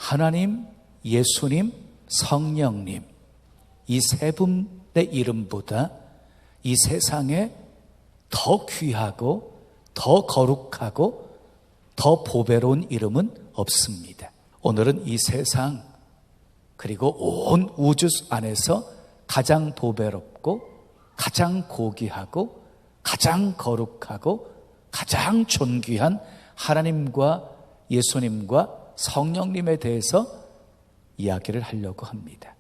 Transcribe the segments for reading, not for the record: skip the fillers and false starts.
하나님, 예수님, 성령님, 이 세 분의 이름보다 이 세상에 더 귀하고 더 거룩하고 더 보배로운 이름은 없습니다. 오늘은 이 세상 그리고 온 우주 안에서 가장 보배롭고 가장 고귀하고 가장 거룩하고 가장 존귀한 하나님과 예수님과 성령님에 대해서 이야기를 하려고 합니다.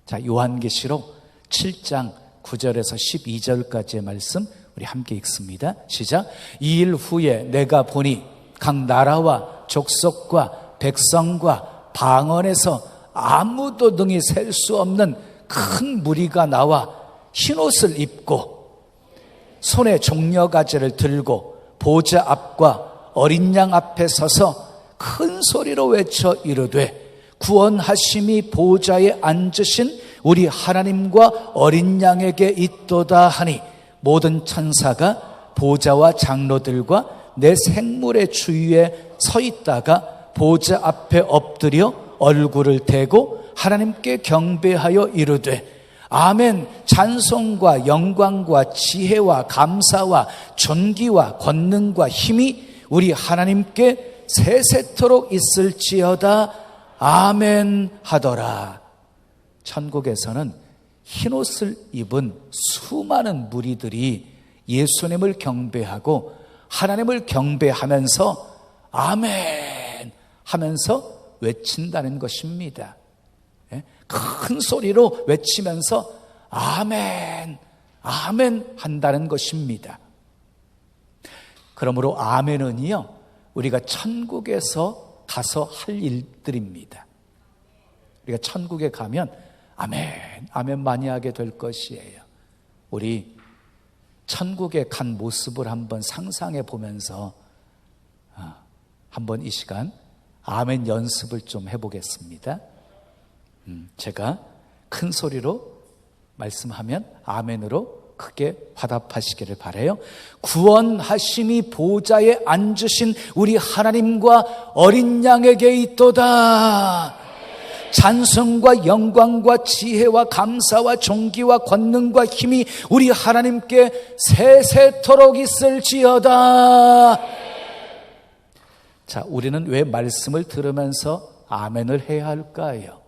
자, 요한계시록 7장 9절에서 12절까지의 말씀 우리 함께 읽습니다. 시작. 이 일 후에 내가 보니 각 나라와 족속과 백성과 방언에서 아무도 능히 셀 수 없는 큰 무리가 나와 흰옷을 입고 손에 종려가지를 들고 보좌 앞과 어린 양 앞에 서서 큰 소리로 외쳐 이르되 구원하심이 보좌에 앉으신 우리 하나님과 어린 양에게 있도다 하니 모든 천사가 보좌와 장로들과 내 생물의 주위에 서 있다가 보좌 앞에 엎드려 얼굴을 대고 하나님께 경배하여 이르되 아멘. 찬송과 영광과 지혜와 감사와 존귀와 권능과 힘이 우리 하나님께 세세토록 있을지어다. 아멘 하더라. 천국에서는 흰옷을 입은 수많은 무리들이 예수님을 경배하고 하나님을 경배하면서 아멘 하면서 외친다는 것입니다. 큰 소리로 외치면서 아멘, 아멘 한다는 것입니다. 그러므로 아멘은요, 우리가 천국에서 가서 할 일들입니다. 우리가 천국에 가면 아멘, 아멘 많이 하게 될 것이에요. 우리 천국에 간 모습을 한번 상상해 보면서 한번 이 시간 아멘 연습을 좀 해보겠습니다. 제가 큰 소리로 말씀하면 아멘으로 크게 화답하시기를 바라요. 구원하심이 보좌에 앉으신 우리 하나님과 어린 양에게 있도다. 찬송과 영광과 지혜와 감사와 존귀와 권능과 힘이 우리 하나님께 세세토록 있을지어다. 자, 우리는 왜 말씀을 들으면서 아멘을 해야 할까요?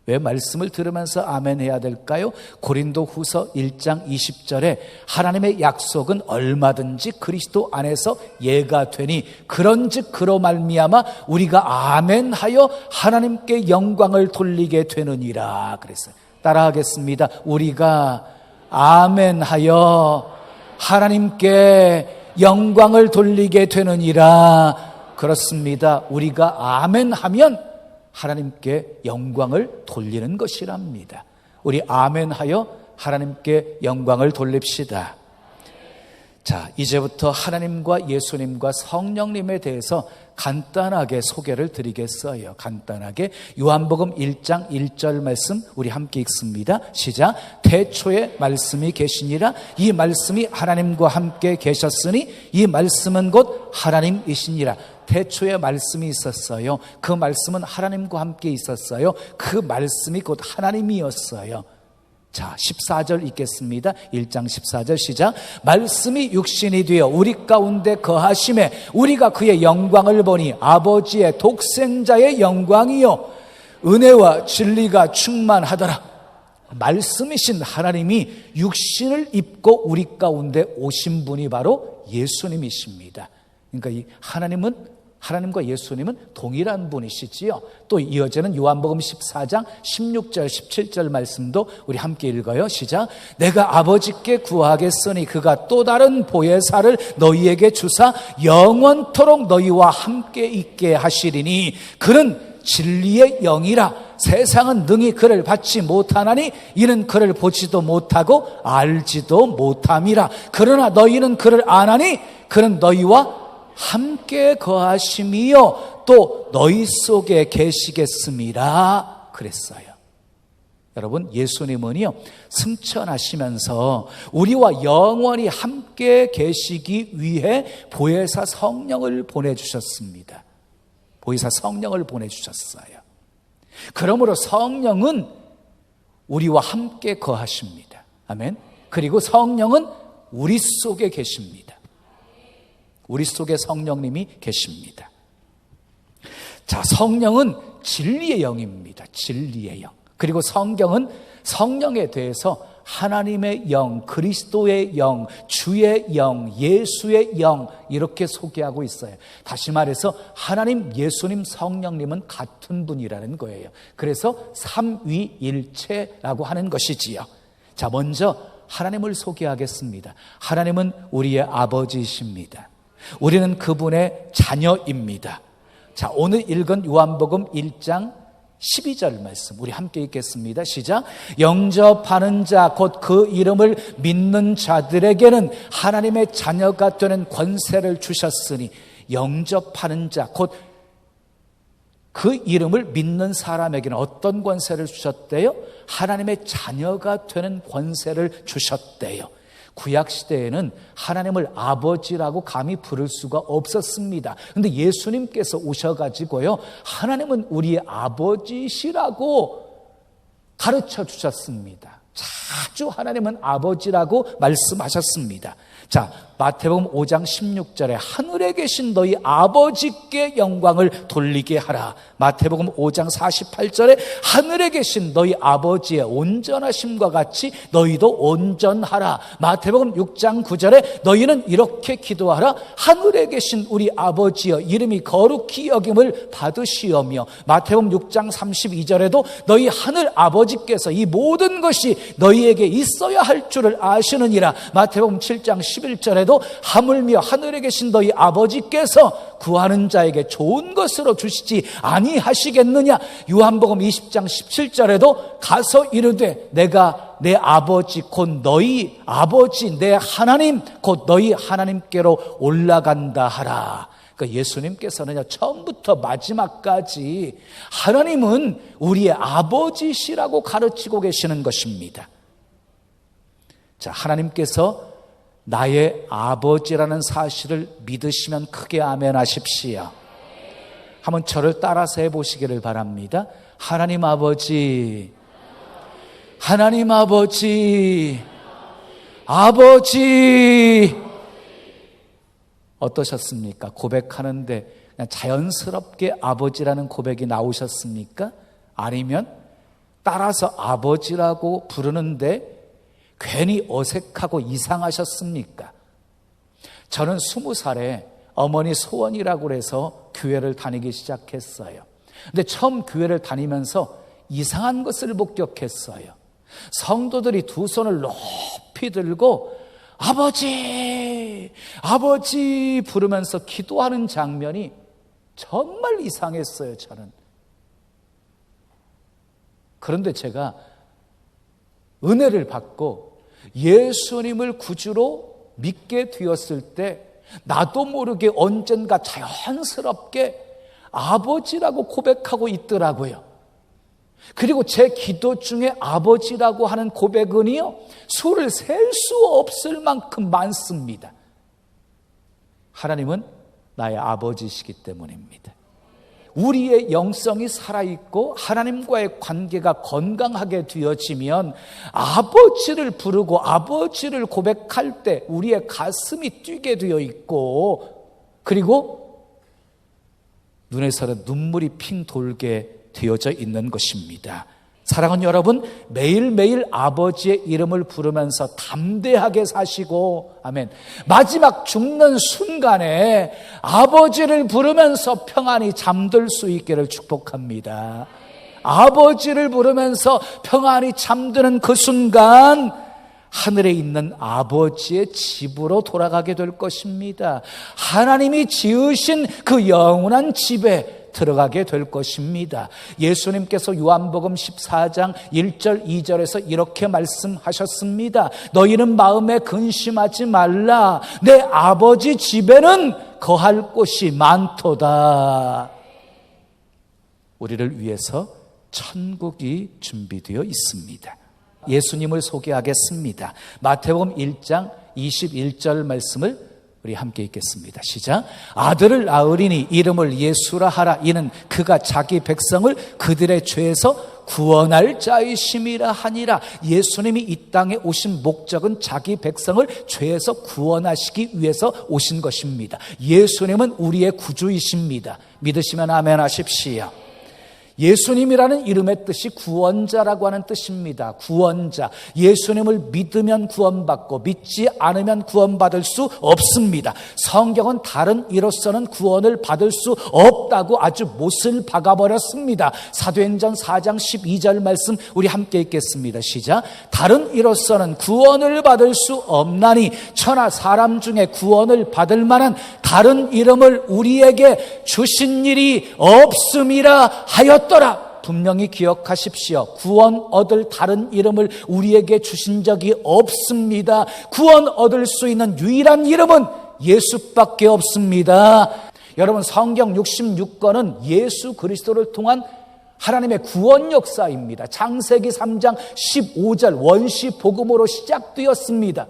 왜 말씀을 들으면서 아멘 해야 될까요? 고린도후서 1장 20절에 하나님의 약속은 얼마든지 그리스도 안에서 예가 되니 그런즉 그로 말미암아 우리가 아멘하여 하나님께 영광을 돌리게 되느니라 그랬어요. 따라하겠습니다. 우리가 아멘하여 하나님께 영광을 돌리게 되느니라. 그렇습니다. 우리가 아멘하면 하나님께 영광을 돌리는 것이랍니다. 우리 아멘하여 하나님께 영광을 돌립시다. 자, 이제부터 하나님과 예수님과 성령님에 대해서 간단하게 소개를 드리겠어요. 간단하게 요한복음 1장 1절 말씀 우리 함께 읽습니다. 시작. 태초에 말씀이 계시니라. 이 말씀이 하나님과 함께 계셨으니 이 말씀은 곧 하나님이시니라. 태초에 말씀이 있었어요. 그 말씀은 하나님과 함께 있었어요. 그 말씀이 곧 하나님이었어요. 자, 14절 읽겠습니다. 1장 14절 시작. 말씀이 육신이 되어 우리 가운데 거하심에 우리가 그의 영광을 보니 아버지의 독생자의 영광이요 은혜와 진리가 충만하더라. 말씀이신 하나님이 육신을 입고 우리 가운데 오신 분이 바로 예수님이십니다. 그러니까 이 하나님과 예수님은 동일한 분이시지요. 또 이어지는 요한복음 14장 16절 17절 말씀도 우리 함께 읽어요. 시작. 내가 아버지께 구하겠으니 그가 또 다른 보혜사를 너희에게 주사 영원토록 너희와 함께 있게 하시리니 그는 진리의 영이라. 세상은 능히 그를 받지 못하나니 이는 그를 보지도 못하고 알지도 못함이라. 그러나 너희는 그를 아나니 그는 너희와 함께 거하심이요 또 너희 속에 계시겠음이라 그랬어요. 여러분, 예수님은요 승천하시면서 우리와 영원히 함께 계시기 위해 보혜사 성령을 보내주셨습니다. 보혜사 성령을 보내주셨어요. 그러므로 성령은 우리와 함께 거하십니다. 아멘. 그리고 성령은 우리 속에 계십니다. 우리 속에 성령님이 계십니다. 자, 성령은 진리의 영입니다. 진리의 영. 그리고 성경은 성령에 대해서 하나님의 영, 그리스도의 영, 주의 영, 예수의 영 이렇게 소개하고 있어요. 다시 말해서 하나님, 예수님, 성령님은 같은 분이라는 거예요. 그래서 삼위일체라고 하는 것이지요. 자, 먼저 하나님을 소개하겠습니다. 하나님은 우리의 아버지이십니다. 우리는 그분의 자녀입니다. 자, 오늘 읽은 요한복음 1장 12절 말씀 우리 함께 읽겠습니다. 시작. 영접하는 자 곧 그 이름을 믿는 자들에게는 하나님의 자녀가 되는 권세를 주셨으니, 영접하는 자 곧 그 이름을 믿는 사람에게는 어떤 권세를 주셨대요? 하나님의 자녀가 되는 권세를 주셨대요. 구약시대에는 하나님을 아버지라고 감히 부를 수가 없었습니다. 그런데 예수님께서 오셔가지고요, 하나님은 우리의 아버지시라고 가르쳐 주셨습니다. 자주 하나님은 아버지라고 말씀하셨습니다. 자, 마태복음 5장 16절에 하늘에 계신 너희 아버지께 영광을 돌리게 하라. 마태복음 5장 48절에 하늘에 계신 너희 아버지의 온전하심과 같이 너희도 온전하라. 마태복음 6장 9절에 너희는 이렇게 기도하라. 하늘에 계신 우리 아버지여, 이름이 거룩히 여김을 받으시오며. 마태복음 6장 32절에도 너희 하늘 아버지께서 이 모든 것이 너희에게 있어야 할 줄을 아시느니라. 마태복음 7장 11절에도 하물며 하늘에 계신 너희 아버지께서 구하는 자에게 좋은 것으로 주시지 아니하시겠느냐. 요한복음 20장 17절에도 가서 이르되 내가 내 아버지 곧 너희 아버지 내 하나님 곧 너희 하나님께로 올라간다 하라. 그러니까 예수님께서는 처음부터 마지막까지 하나님은 우리의 아버지시라고 가르치고 계시는 것입니다. 자, 하나님께서 나의 아버지라는 사실을 믿으시면 크게 아멘 하십시오. 한번 저를 따라서 해보시기를 바랍니다. 하나님 아버지, 하나님 아버지, 아버지. 어떠셨습니까? 고백하는데 그냥 자연스럽게 아버지라는 고백이 나오셨습니까? 아니면 따라서 아버지라고 부르는데 괜히 어색하고 이상하셨습니까? 저는 20살에 어머니 소원이라고 해서 교회를 다니기 시작했어요. 근데 처음 교회를 다니면서 이상한 것을 목격했어요. 성도들이 두 손을 높이 들고 아버지, 아버지 부르면서 기도하는 장면이 정말 이상했어요, 저는. 그런데 제가 은혜를 받고 예수님을 구주로 믿게 되었을 때 나도 모르게 언젠가 자연스럽게 아버지라고 고백하고 있더라고요. 그리고 제 기도 중에 아버지라고 하는 고백은요, 수를 셀 수 없을 만큼 많습니다. 하나님은 나의 아버지시기 때문입니다. 우리의 영성이 살아있고 하나님과의 관계가 건강하게 되어지면 아버지를 부르고 아버지를 고백할 때 우리의 가슴이 뛰게 되어 있고, 그리고 눈에서는 눈물이 핑 돌게 되어져 있는 것입니다. 사랑하는 여러분, 매일매일 아버지의 이름을 부르면서 담대하게 사시고, 아멘, 마지막 죽는 순간에 아버지를 부르면서 평안히 잠들 수 있기를 축복합니다. 아버지를 부르면서 평안히 잠드는 그 순간 하늘에 있는 아버지의 집으로 돌아가게 될 것입니다. 하나님이 지으신 그 영원한 집에 들어가게 될 것입니다. 예수님께서 요한복음 14장 1절 2절에서 이렇게 말씀하셨습니다. 너희는 마음에 근심하지 말라. 내 아버지 집에는 거할 곳이 많도다. 우리를 위해서 천국이 준비되어 있습니다. 예수님을 소개하겠습니다. 마태복음 1장 21절 말씀을 우리 함께 읽겠습니다. 시작. 아들을 낳으리니 이름을 예수라 하라. 이는 그가 자기 백성을 그들의 죄에서 구원할 자이심이라 하니라. 예수님이 이 땅에 오신 목적은 자기 백성을 죄에서 구원하시기 위해서 오신 것입니다. 예수님은 우리의 구주이십니다. 믿으시면 아멘 하십시오. 예수님이라는 이름의 뜻이 구원자라고 하는 뜻입니다. 구원자. 예수님을 믿으면 구원받고 믿지 않으면 구원받을 수 없습니다. 성경은 다른 이로서는 구원을 받을 수 없다고 아주 못을 박아버렸습니다. 사도행전 4장 12절 말씀 우리 함께 읽겠습니다. 시작. 다른 이로서는 구원을 받을 수 없나니 천하 사람 중에 구원을 받을 만한 다른 이름을 우리에게 주신 일이 없음이라 하였더라. 분명히 기억하십시오. 구원 얻을 다른 이름을 우리에게 주신 적이 없습니다. 구원 얻을 수 있는 유일한 이름은 예수밖에 없습니다. 여러분, 성경 66권은 예수 그리스도를 통한 하나님의 구원 역사입니다. 창세기 3장 15절 원시 복음으로 시작되었습니다.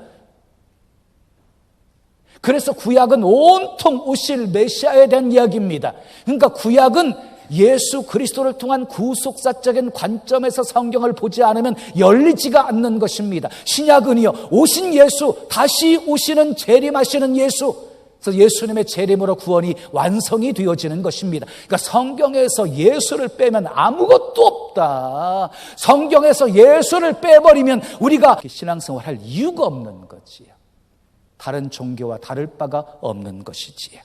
그래서 구약은 온통 오실 메시아에 대한 이야기입니다. 그러니까 구약은 예수 그리스도를 통한 구속사적인 관점에서 성경을 보지 않으면 열리지가 않는 것입니다. 신약은요, 오신 예수, 다시 오시는 재림하시는 예수, 그래서 예수님의 재림으로 구원이 완성이 되어지는 것입니다. 그러니까 성경에서 예수를 빼면 아무것도 없다. 성경에서 예수를 빼버리면 우리가 신앙생활 할 이유가 없는 거지요. 다른 종교와 다를 바가 없는 것이지요.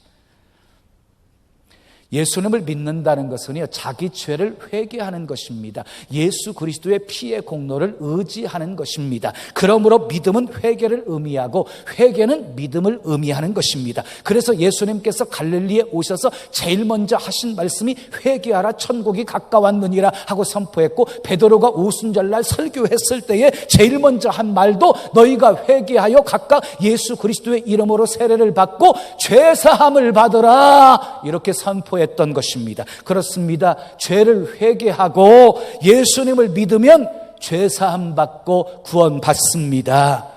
예수님을 믿는다는 것은요, 자기 죄를 회개하는 것입니다. 예수 그리스도의 피의 공로를 의지하는 것입니다. 그러므로 믿음은 회개를 의미하고 회개는 믿음을 의미하는 것입니다. 그래서 예수님께서 갈릴리에 오셔서 제일 먼저 하신 말씀이 회개하라 천국이 가까웠느니라 하고 선포했고, 베드로가 오순절날 설교했을 때에 제일 먼저 한 말도 너희가 회개하여 각각 예수 그리스도의 이름으로 세례를 받고 죄사함을 받으라 이렇게 선포했습니다. 했던 것입니다. 그렇습니다. 죄를 회개하고 예수님을 믿으면 죄사함 받고 구원받습니다.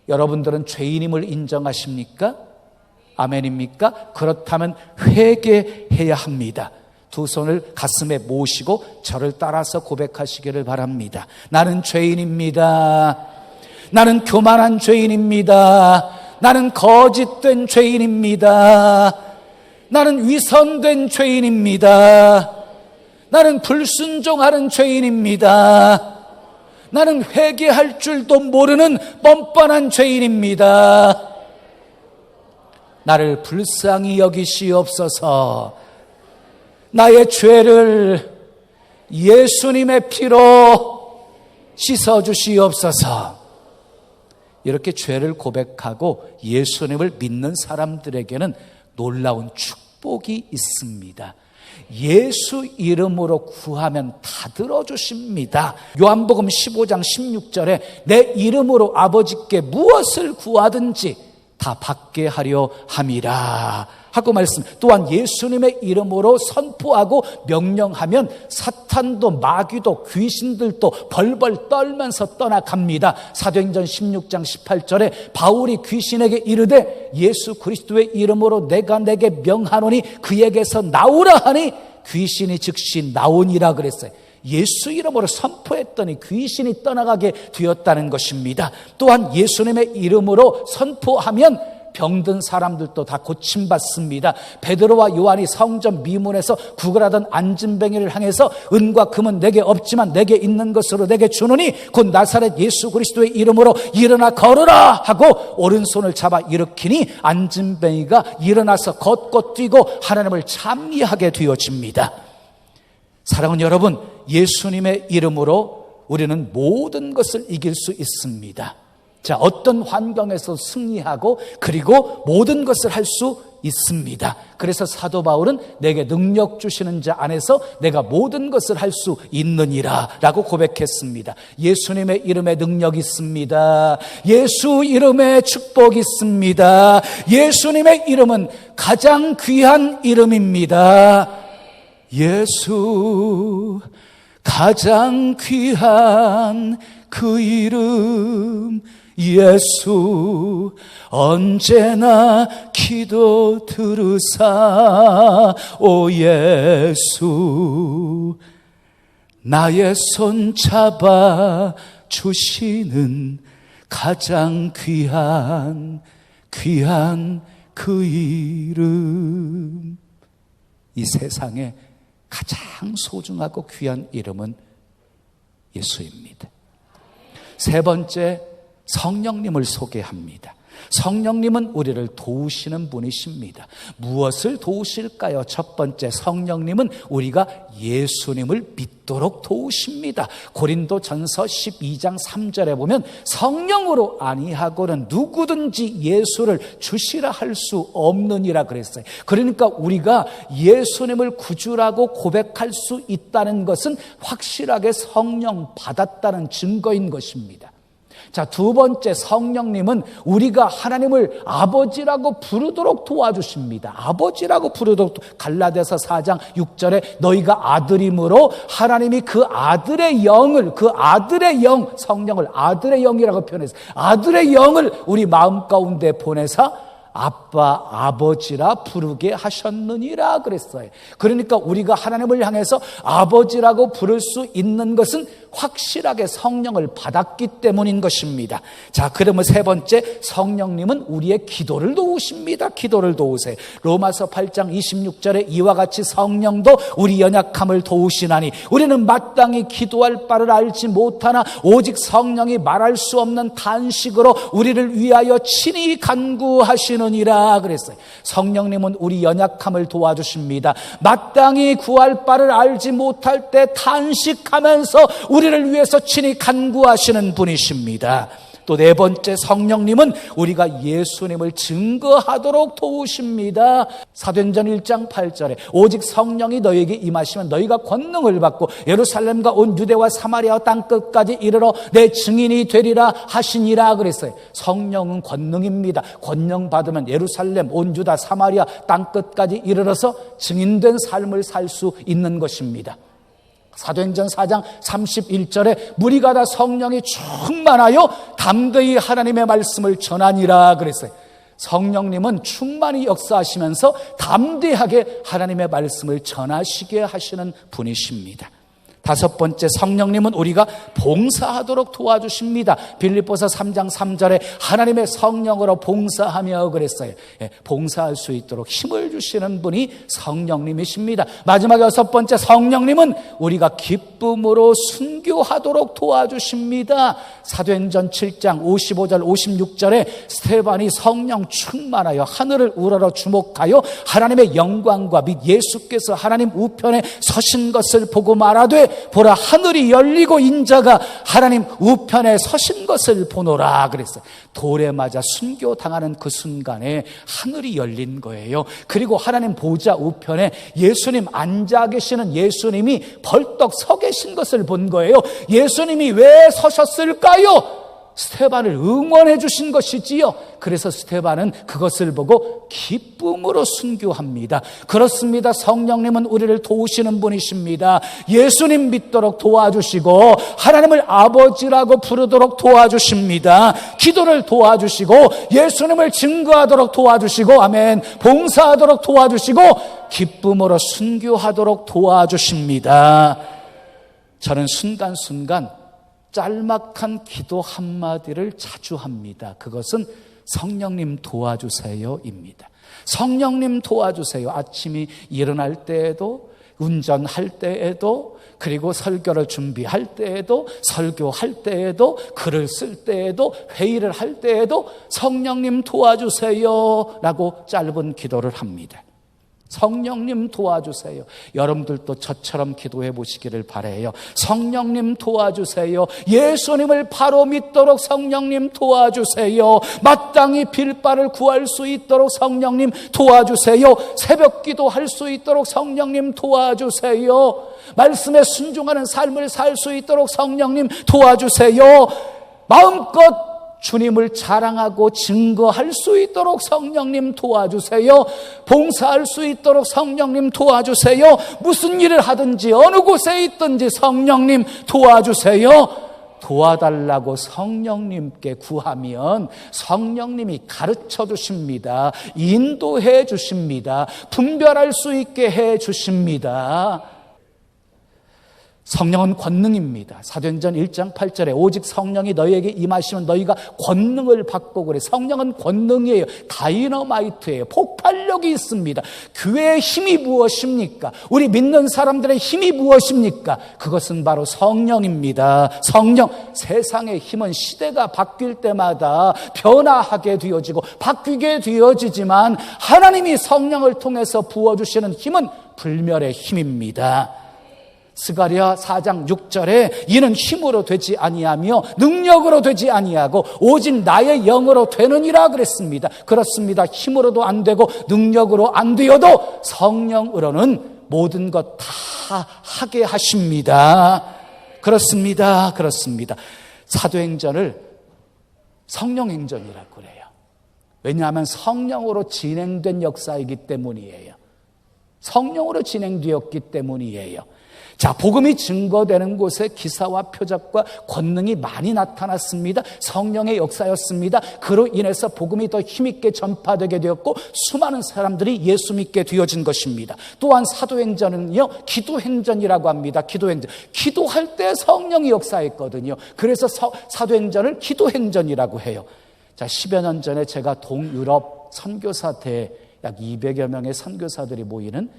여러분들은 죄인임을 인정하십니까? 아멘입니까? 그렇다면 회개해야 합니다. 두 손을 가슴에 모시고 저를 따라서 고백하시기를 바랍니다. 나는 죄인입니다. 나는 교만한 죄인입니다. 나는 거짓된 죄인입니다. 나는 위선된 죄인입니다. 나는 불순종하는 죄인입니다. 나는 회개할 줄도 모르는 뻔뻔한 죄인입니다. 나를 불쌍히 여기시옵소서. 나의 죄를 예수님의 피로 씻어주시옵소서. 이렇게 죄를 고백하고 예수님을 믿는 사람들에게는 놀라운 축복이 있습니다. 예수 이름으로 구하면 다 들어주십니다. 요한복음 15장 16절에 내 이름으로 아버지께 무엇을 구하든지 다 받게 하려 함이라 하고 말씀. 또한 예수님의 이름으로 선포하고 명령하면 사탄도 마귀도 귀신들도 벌벌 떨면서 떠나갑니다. 사도행전 16장 18절에 바울이 귀신에게 이르되 예수 그리스도의 이름으로 내가 내게 명하노니 그에게서 나오라 하니 귀신이 즉시 나오니라 그랬어요. 예수 이름으로 선포했더니 귀신이 떠나가게 되었다는 것입니다. 또한 예수님의 이름으로 선포하면 병든 사람들도 다 고침받습니다. 베드로와 요한이 성전 미문에서 구걸하던 안진뱅이를 향해서 은과 금은 내게 없지만 내게 있는 것으로 내게 주노니 곧 나사렛 예수 그리스도의 이름으로 일어나 걸으라 하고 오른손을 잡아 일으키니 안진뱅이가 일어나서 걷고 뛰고 하나님을 찬미하게 되어집니다. 사랑하는 여러분, 예수님의 이름으로 우리는 모든 것을 이길 수 있습니다. 자, 어떤 환경에서 승리하고 그리고 모든 것을 할 수 있습니다. 그래서 사도 바울은 내게 능력 주시는 자 안에서 내가 모든 것을 할 수 있느니라 라고 고백했습니다. 예수님의 이름에 능력 있습니다. 예수 이름에 축복 있습니다. 예수님의 이름은 가장 귀한 이름입니다. 예수 가장 귀한 그 이름 예수 언제나 기도 들으사 오 예수 나의 손 잡아 주시는 가장 귀한 그 이름. 이 세상에 가장 소중하고 귀한 이름은 예수입니다. 세 번째, 성령님을 소개합니다. 성령님은 우리를 도우시는 분이십니다. 무엇을 도우실까요? 첫 번째, 성령님은 우리가 예수님을 믿도록 도우십니다. 고린도전서 12장 3절에 보면 성령으로 아니하고는 누구든지 예수를 주시라 할 수 없느니라 그랬어요. 그러니까 우리가 예수님을 구주라고 고백할 수 있다는 것은 확실하게 성령 받았다는 증거인 것입니다. 자, 두 번째, 성령님은 우리가 하나님을 아버지라고 부르도록 도와주십니다. 아버지라고 부르도록. 갈라디아서 4장 6절에 너희가 아들임으로 하나님이 그 아들의 영을, 그 아들의 영, 성령을 아들의 영이라고 표현해서 아들의 영을 우리 마음 가운데 보내사 아빠, 아버지라 부르게 하셨느니라 그랬어요. 그러니까 우리가 하나님을 향해서 아버지라고 부를 수 있는 것은 확실하게 성령을 받았기 때문인 것입니다. 자, 그러면 세 번째, 성령님은 우리의 기도를 도우십니다. 기도를 도우세요. 로마서 8장 26절에 이와 같이 성령도 우리 연약함을 도우시나니 우리는 마땅히 기도할 바를 알지 못하나 오직 성령이 말할 수 없는 탄식으로 우리를 위하여 친히 간구하시느니라 그랬어요. 성령님은 우리 연약함을 도와주십니다. 마땅히 구할 바를 알지 못할 때 탄식하면서 우리를 위해서 친히 간구하시는 분이십니다. 또 네 번째, 성령님은 우리가 예수님을 증거하도록 도우십니다. 사도행전 1장 8절에 오직 성령이 너희에게 임하시면 너희가 권능을 받고 예루살렘과 온 유대와 사마리아 땅끝까지 이르러 내 증인이 되리라 하시니라 그랬어요. 성령은 권능입니다. 권능 받으면 예루살렘, 온 유다, 사마리아 땅끝까지 이르러서 증인된 삶을 살 수 있는 것입니다. 사도행전 4장 31절에 무리가 다 성령이 충만하여 담대히 하나님의 말씀을 전하니라 그랬어요. 성령님은 충만히 역사하시면서 담대하게 하나님의 말씀을 전하시게 하시는 분이십니다. 다섯 번째, 성령님은 우리가 봉사하도록 도와주십니다. 빌립보서 3장 3절에 하나님의 성령으로 봉사하며 그랬어요. 봉사할 수 있도록 힘을 주시는 분이 성령님이십니다. 마지막 여섯 번째, 성령님은 우리가 기쁨으로 순교하도록 도와주십니다. 사도행전 7장 55절 56절에 스데반이 성령 충만하여 하늘을 우러러 주목하여 하나님의 영광과 및 예수께서 하나님 우편에 서신 것을 보고 말하되 보라 하늘이 열리고 인자가 하나님 우편에 서신 것을 보노라 그랬어요. 돌에 맞아 순교당하는 그 순간에 하늘이 열린 거예요. 그리고 하나님 보좌 우편에 예수님 앉아 계시는 예수님이 벌떡 서 계신 것을 본 거예요. 예수님이 왜 서셨을까요? 스데반을 응원해 주신 것이지요. 그래서 스데반은 그것을 보고 기쁨으로 순교합니다. 그렇습니다. 성령님은 우리를 도우시는 분이십니다. 예수님 믿도록 도와주시고 하나님을 아버지라고 부르도록 도와주십니다. 기도를 도와주시고 예수님을 증거하도록 도와주시고 아멘, 봉사하도록 도와주시고 기쁨으로 순교하도록 도와주십니다. 저는 순간순간 짤막한 기도 한마디를 자주 합니다. 그것은 성령님 도와주세요입니다. 성령님 도와주세요. 아침이 일어날 때에도, 운전할 때에도, 그리고 설교를 준비할 때에도, 설교할 때에도, 글을 쓸 때에도, 회의를 할 때에도 성령님 도와주세요 라고 짧은 기도를 합니다. 성령님 도와주세요. 여러분들도 저처럼 기도해 보시기를 바라요. 성령님 도와주세요. 예수님을 바로 믿도록 성령님 도와주세요. 마땅히 빌 바를 구할 수 있도록 성령님 도와주세요. 새벽 기도할 수 있도록 성령님 도와주세요. 말씀에 순종하는 삶을 살 수 있도록 성령님 도와주세요. 마음껏 주님을 자랑하고 증거할 수 있도록 성령님 도와주세요. 봉사할 수 있도록 성령님 도와주세요. 무슨 일을 하든지 어느 곳에 있든지 성령님 도와주세요. 도와달라고 성령님께 구하면 성령님이 가르쳐 주십니다. 인도해 주십니다. 분별할 수 있게 해 주십니다. 성령은 권능입니다. 사도행전 1장 8절에 오직 성령이 너희에게 임하시면 너희가 권능을 받고 그래. 성령은 권능이에요. 다이너마이트예요. 폭발력이 있습니다. 교회의 힘이 무엇입니까? 우리 믿는 사람들의 힘이 무엇입니까? 그것은 바로 성령입니다. 성령. 세상의 힘은 시대가 바뀔 때마다 변화하게 되어지고 바뀌게 되어지지만 하나님이 성령을 통해서 부어주시는 힘은 불멸의 힘입니다. 스가랴 4장 6절에 이는 힘으로 되지 아니하며 능력으로 되지 아니하고 오직 나의 영으로 되느니라 그랬습니다. 그렇습니다. 힘으로도 안 되고 능력으로 안 되어도 성령으로는 모든 것 다 하게 하십니다. 그렇습니다. 그렇습니다. 사도행전을 성령행전이라고 그래요. 왜냐하면 성령으로 진행된 역사이기 때문이에요. 성령으로 진행되었기 때문이에요. 자, 복음이 증거되는 곳에 기사와 표적과 권능이 많이 나타났습니다. 성령의 역사였습니다. 그로 인해서 복음이 더 힘있게 전파되게 되었고 수많은 사람들이 예수 믿게 되어진 것입니다. 또한 사도행전은요, 기도행전이라고 합니다. 기도행전. 기도할 때 성령이 역사했거든요. 그래서 사도행전을 기도행전이라고 해요. 자, 10여 년 전에 제가 동유럽 선교사대회 약 200여 명의 선교사들이 모이는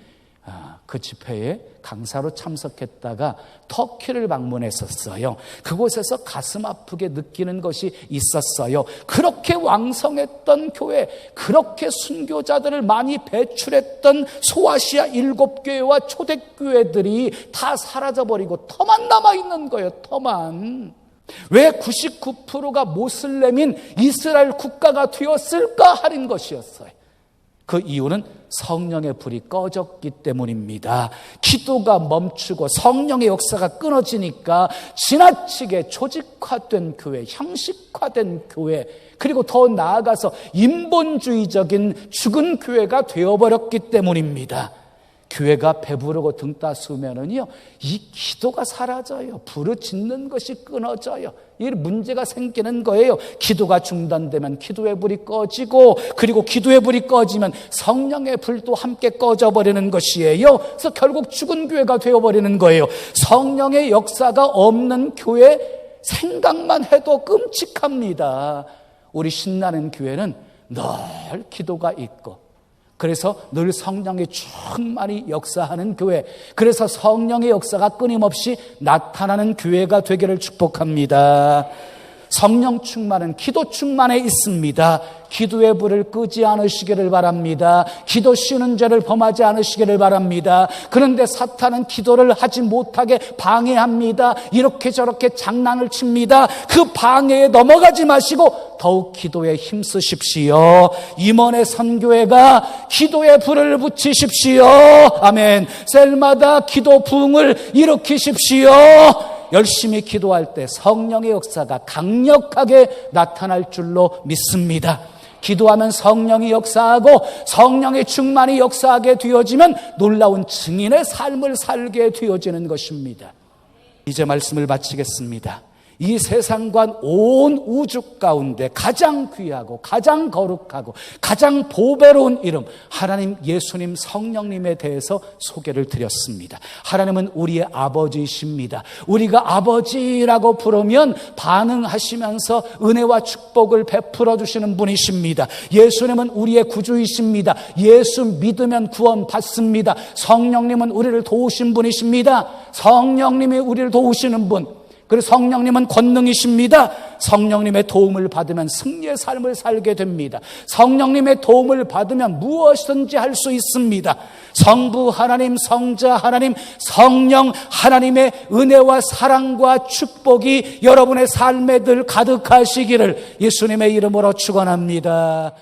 그 집회에 강사로 참석했다가 터키를 방문했었어요. 그곳에서 가슴 아프게 느끼는 것이 있었어요. 그렇게 왕성했던 교회, 그렇게 순교자들을 많이 배출했던 소아시아 7교회와 초대교회들이 다 사라져버리고 터만 남아있는 거예요. 터만. 왜 99%가 모슬렘인 이스라엘 국가가 되었을까 하는 것이었어요. 그 이유는 성령의 불이 꺼졌기 때문입니다. 기도가 멈추고 성령의 역사가 끊어지니까 지나치게 조직화된 교회, 형식화된 교회, 그리고 더 나아가서 인본주의적인 죽은 교회가 되어버렸기 때문입니다. 교회가 배부르고 등 따스우면은요, 이 기도가 사라져요. 부르짖는 것이 끊어져요. 이 문제가 생기는 거예요. 기도가 중단되면 기도의 불이 꺼지고, 그리고 기도의 불이 꺼지면 성령의 불도 함께 꺼져버리는 것이에요. 그래서 결국 죽은 교회가 되어버리는 거예요. 성령의 역사가 없는 교회 생각만 해도 끔찍합니다. 우리 신나는 교회는 늘 기도가 있고, 그래서 늘 성령의 충만히 역사하는 교회, 그래서 성령의 역사가 끊임없이 나타나는 교회가 되기를 축복합니다. 성령 충만은 기도 충만에 있습니다. 기도의 불을 끄지 않으시기를 바랍니다. 기도 쉬는 죄를 범하지 않으시기를 바랍니다. 그런데 사탄은 기도를 하지 못하게 방해합니다. 이렇게 저렇게 장난을 칩니다. 그 방해에 넘어가지 마시고 더욱 기도에 힘쓰십시오. 임원의 선교회가 기도의 불을 붙이십시오. 아멘. 셀마다 기도 부흥을 일으키십시오. 열심히 기도할 때 성령의 역사가 강력하게 나타날 줄로 믿습니다. 기도하면 성령이 역사하고 성령의 충만이 역사하게 되어지면 놀라운 증인의 삶을 살게 되어지는 것입니다. 이제 말씀을 마치겠습니다. 이 세상과 온 우주 가운데 가장 귀하고 가장 거룩하고 가장 보배로운 이름 하나님 예수님 성령님에 대해서 소개를 드렸습니다. 하나님은 우리의 아버지이십니다. 우리가 아버지라고 부르면 반응하시면서 은혜와 축복을 베풀어 주시는 분이십니다. 예수님은 우리의 구주이십니다. 예수 믿으면 구원 받습니다. 성령님은 우리를 도우신 분이십니다. 성령님이 우리를 도우시는 분, 그리고 성령님은 권능이십니다. 성령님의 도움을 받으면 승리의 삶을 살게 됩니다. 성령님의 도움을 받으면 무엇이든지 할 수 있습니다. 성부 하나님, 성자 하나님, 성령 하나님의 은혜와 사랑과 축복이 여러분의 삶에 늘 가득하시기를 예수님의 이름으로 축원합니다.